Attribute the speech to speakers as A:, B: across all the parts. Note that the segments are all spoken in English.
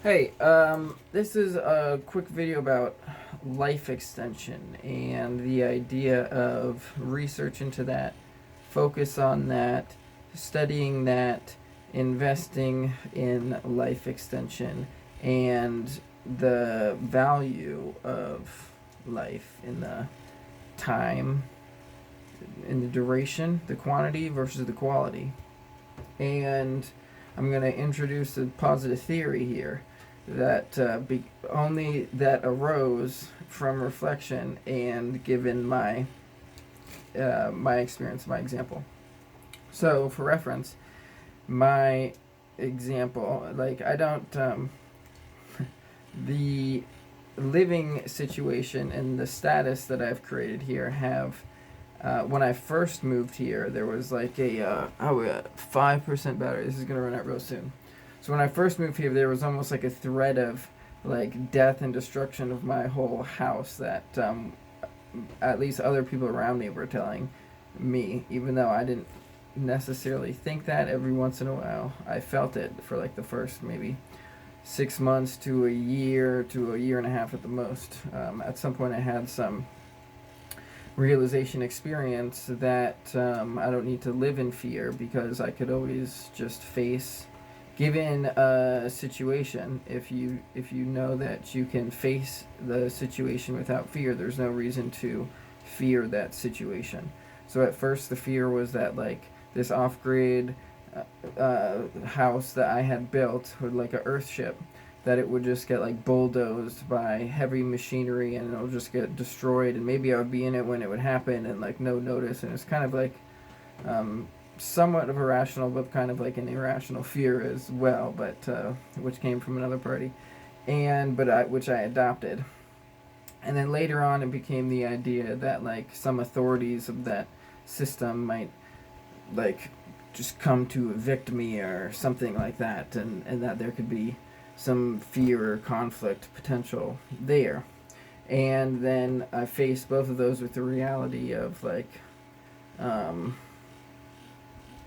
A: Hey, this is a quick video about life extension and the idea of research into that, focus on that, studying that, investing in life extension, and the value of life in the time, in the duration, the quantity versus the quality. And I'm going to introduce a positive theory here that only that arose from reflection and given my experience, my example. So, for reference, my example, like I don't the living situation and the status that I've created here have when I first moved here, there was like a 5% battery. This is gonna run out real soon. So when I first moved here, there was almost like a threat of like death and destruction of my whole house that at least other people around me were telling me, even though I didn't necessarily think that. Every once in a while, I felt it for like the first maybe 6 months to a year and a half at the most. At some point, I had some realization experience that I don't need to live in fear because I could always just face, given a situation, if you know that you can face the situation without fear, there's no reason to fear that situation. So at first the fear was that like this off-grid house that I had built with like a earthship, that it would just get like bulldozed by heavy machinery and it'll just get destroyed, and maybe I would be in it when it would happen and like no notice. And it's kind of like somewhat of a rational but kind of like an irrational fear as well, but which came from another party, and which I adopted. And then later on it became the idea that like some authorities of that system might like just come to evict me or something like that, and that there could be some fear or conflict potential there. And then I faced both of those with the reality of like um,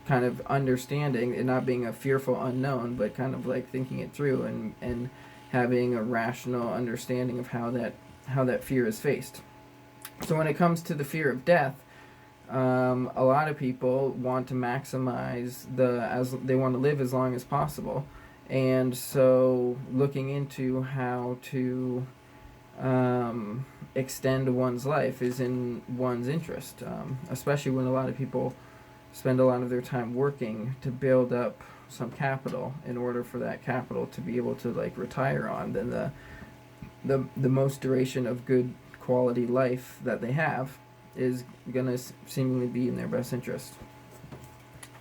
A: kind of understanding and not being a fearful unknown, but kind of like thinking it through and having a rational understanding of how that fear is faced. So when it comes to the fear of death, a lot of people want to maximize as they want to live as long as possible, and so looking into how to extend one's life is in one's interest, especially when a lot of people spend a lot of their time working to build up some capital in order for that capital to be able to like retire on. Then the most duration of good quality life that they have is gonna seemingly be in their best interest,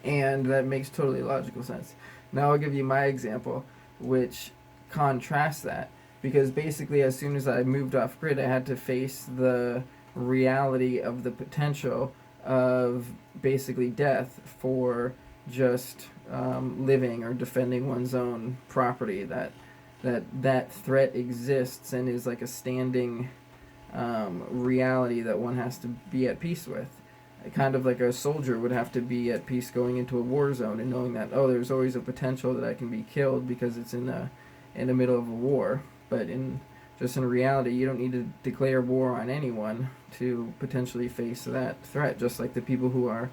A: and that makes totally logical sense. Now I'll give you my example, which contrasts that, because basically as soon as I moved off grid, I had to face the reality of the potential of basically death for just living or defending one's own property. That threat exists and is like a standing reality that one has to be at peace with. Kind of like a soldier would have to be at peace going into a war zone and knowing that, oh, there's always a potential that I can be killed because it's in the middle of a war. But in reality, you don't need to declare war on anyone to potentially face that threat. Just like the people who are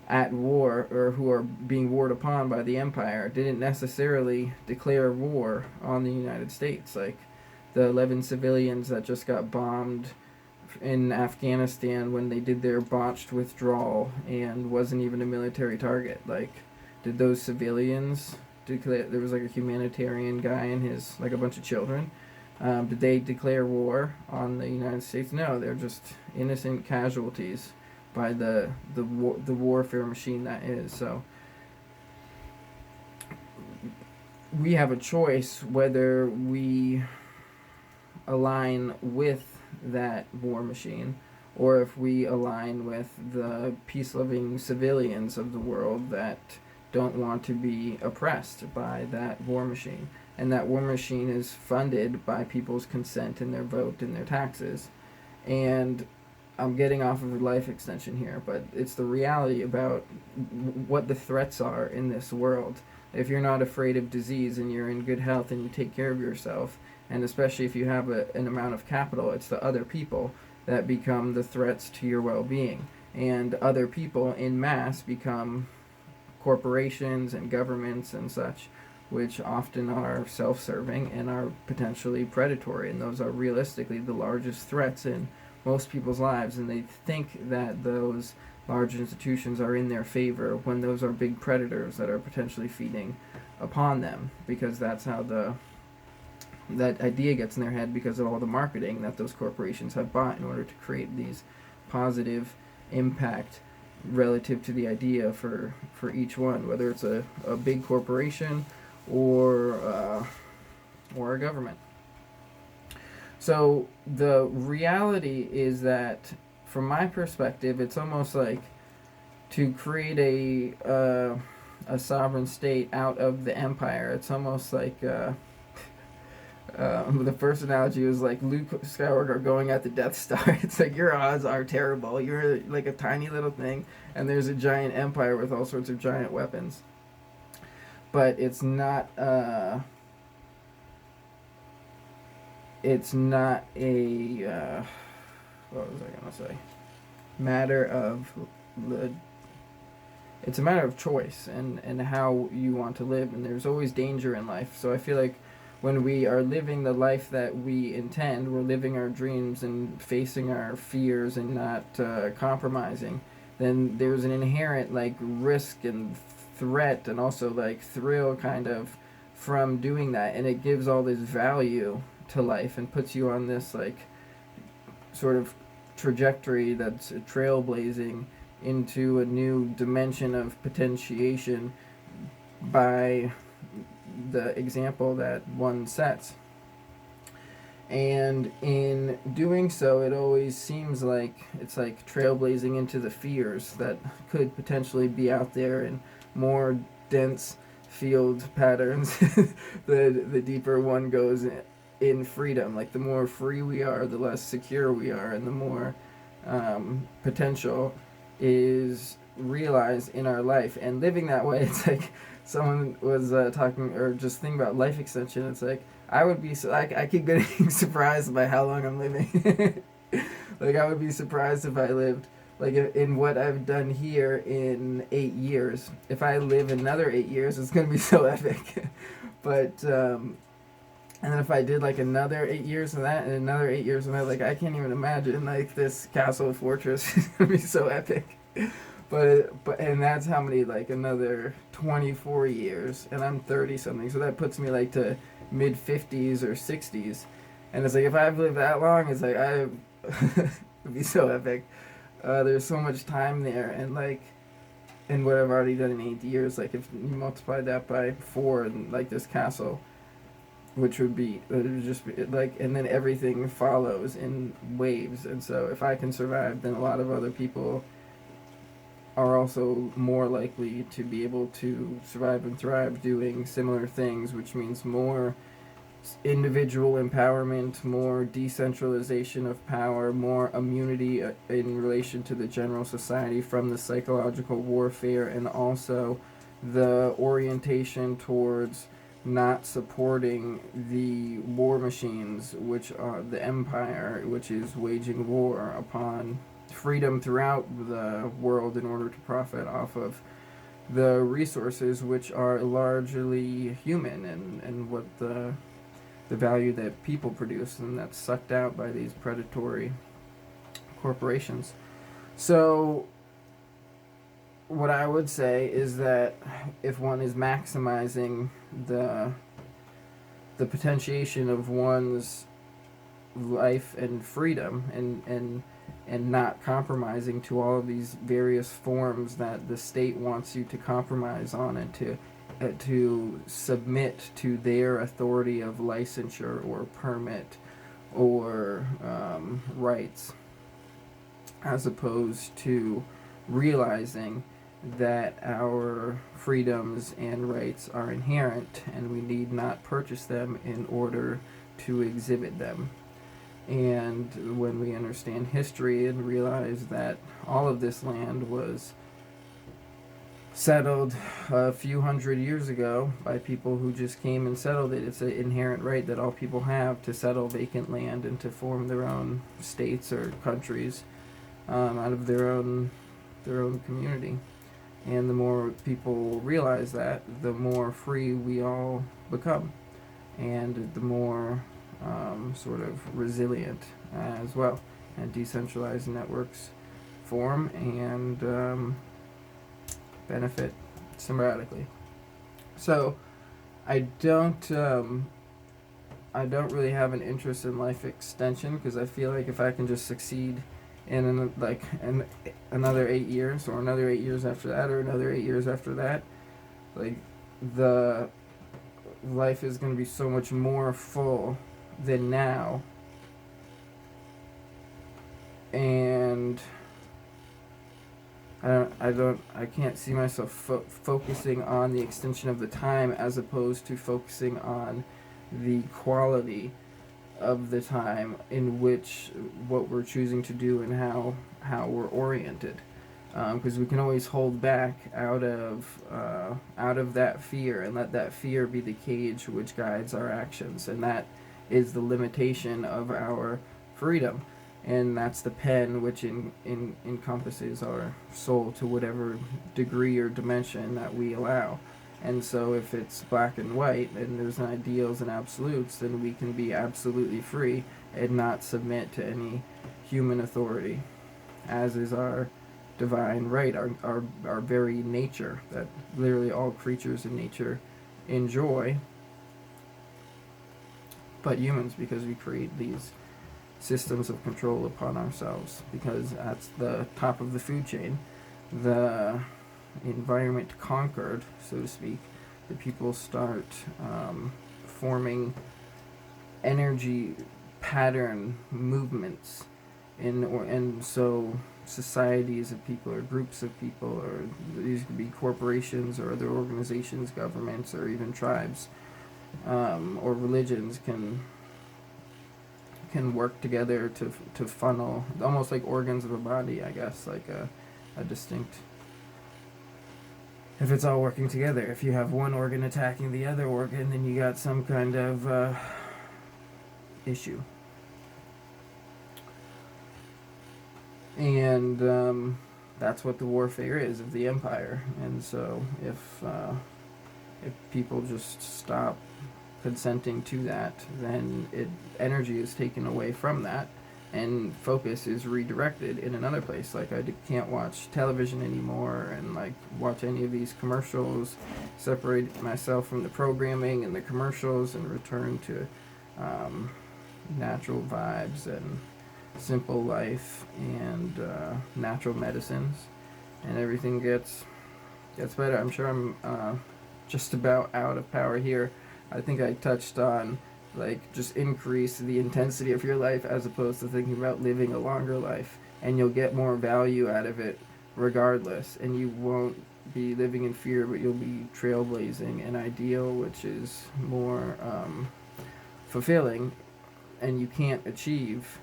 A: at war or who are being warred upon by the empire didn't necessarily declare war on the United States. Like the 11 civilians that just got bombed in Afghanistan when they did their botched withdrawal and wasn't even a military target. Like, did those civilians declare? There was like a humanitarian guy and his like a bunch of children. Did they declare war on the United States? No, they're just innocent casualties by the warfare machine that is. So we have a choice whether we align with that war machine, or if we align with the peace loving civilians of the world that don't want to be oppressed by that war machine. And that war machine is funded by people's consent and their vote and their taxes. And I'm getting off of life extension here, but it's the reality about what the threats are in this world If you're not afraid of disease and you're in good health and you take care of yourself, and especially if you have an amount of capital, it's the other people that become the threats to your well-being. And other people in mass become corporations and governments and such, which often are self-serving and are potentially predatory. And those are realistically the largest threats in most people's lives. And they think that those large institutions are in their favor when those are big predators that are potentially feeding upon them, because that's how that idea gets in their head, because of all the marketing that those corporations have bought in order to create these positive impact relative to the idea for each one, whether it's a big corporation or a government. So the reality is that, from my perspective, it's almost like to create a sovereign state out of the empire. It's almost like the first analogy was like Luke Skywalker going at the Death Star. It's like your odds are terrible. You're like a tiny little thing, and there's a giant empire with all sorts of giant weapons. But it's not. It's not a. What was I gonna say? Matter of. It's a matter of choice and how you want to live, and there's always danger in life. So I feel like when we are living the life that we intend, we're living our dreams and facing our fears and not compromising, then there's an inherent like risk and threat and also like thrill kind of from doing that, and it gives all this value to life and puts you on this like sort of trajectory that's trailblazing into a new dimension of potentiation by the example that one sets. And in doing so, it always seems like it's like trailblazing into the fears that could potentially be out there in more dense field patterns. The deeper one goes in freedom. Like the more free we are, the less secure we are, and the more potential is realized in our life. And living that way, it's like someone was talking or just thinking about life extension. It's like I would be I keep getting surprised by how long I'm living. Like I would be surprised if I lived like in what I've done here in 8 years. If I live another 8 years, it's gonna be so epic. But and then if I did like another 8 years of that and another 8 years of that, like I can't even imagine like this castle fortress is gonna be so epic. But and that's how many, like another 24 years, and I'm 30 something, so that puts me like to mid 50s or 60s, and it's like if I've lived that long, it's like I would be so epic. There's so much time there, and like in what I've already done in 8 years, like if you multiply that by 4, and like this castle, which would just be like, and then everything follows in waves, and so if I can survive, then a lot of other people are also more likely to be able to survive and thrive doing similar things, which means more individual empowerment, more decentralization of power, more immunity in relation to the general society from the psychological warfare, and also the orientation towards not supporting the war machines, which are the empire, which is waging war upon freedom throughout the world in order to profit off of the resources, which are largely human, and what the value that people produce, and that's sucked out by these predatory corporations. So what I would say is that if one is maximizing the potentiation of one's life and freedom, and not compromising to all of these various forms that the state wants you to compromise on, and to submit to their authority of licensure or permit or rights, as opposed to realizing that our freedoms and rights are inherent and we need not purchase them in order to exhibit them. And when we understand history and realize that all of this land was settled a few hundred years ago by people who just came and settled it. It's an inherent right that all people have to settle vacant land and to form their own states or countries out of their own community. And the more people realize that, the more free we all become, and the more sort of resilient as well. And decentralized networks form and benefit symbiotically. So I don't really have an interest in life extension, because I feel like if I can just succeed in another 8 years, or another 8 years after that, or another 8 years after that, like, the life is going to be so much more full than now. And I can't see myself focusing on the extension of the time as opposed to focusing on the quality of the time in which what we're choosing to do and how we're oriented, because we can always hold back out of that fear and let that fear be the cage which guides our actions, and that is the limitation of our freedom. And that's the pen which encompasses our soul to whatever degree or dimension that we allow. And so if it's black and white and there's ideals and absolutes, then we can be absolutely free and not submit to any human authority, as is our divine right, our very nature, that literally all creatures in nature enjoy, but humans, because we create these systems of control upon ourselves, because that's the top of the food chain, the environment conquered, so to speak. The people start forming energy pattern movements, and so societies of people, or groups of people, or these could be corporations or other organizations, governments, or even tribes, or religions can work together to funnel, almost like organs of a body, I guess, like a distinct, if it's all working together. If you have one organ attacking the other organ, then you got some kind of issue. And that's what the warfare is of the empire. And so if people just stop consenting to that, then energy is taken away from that, and focus is redirected in another place. Like, I can't watch television anymore and like watch any of these commercials, separate myself from the programming and the commercials, and return to natural vibes and simple life and natural medicines, and everything gets better. I'm sure I'm just about out of power here. I think I touched on, like, just increase the intensity of your life as opposed to thinking about living a longer life, and you'll get more value out of it regardless, and you won't be living in fear, but you'll be trailblazing an ideal which is more fulfilling, and you can't achieve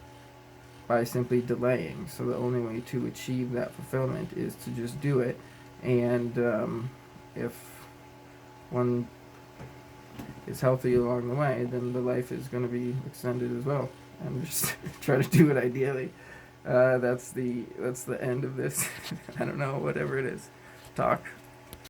A: by simply delaying. So the only way to achieve that fulfillment is to just do it, and if one is healthy along the way, then the life is going to be extended as well. And just try to do it ideally. That's the end of this. I don't know, whatever it is. Talk.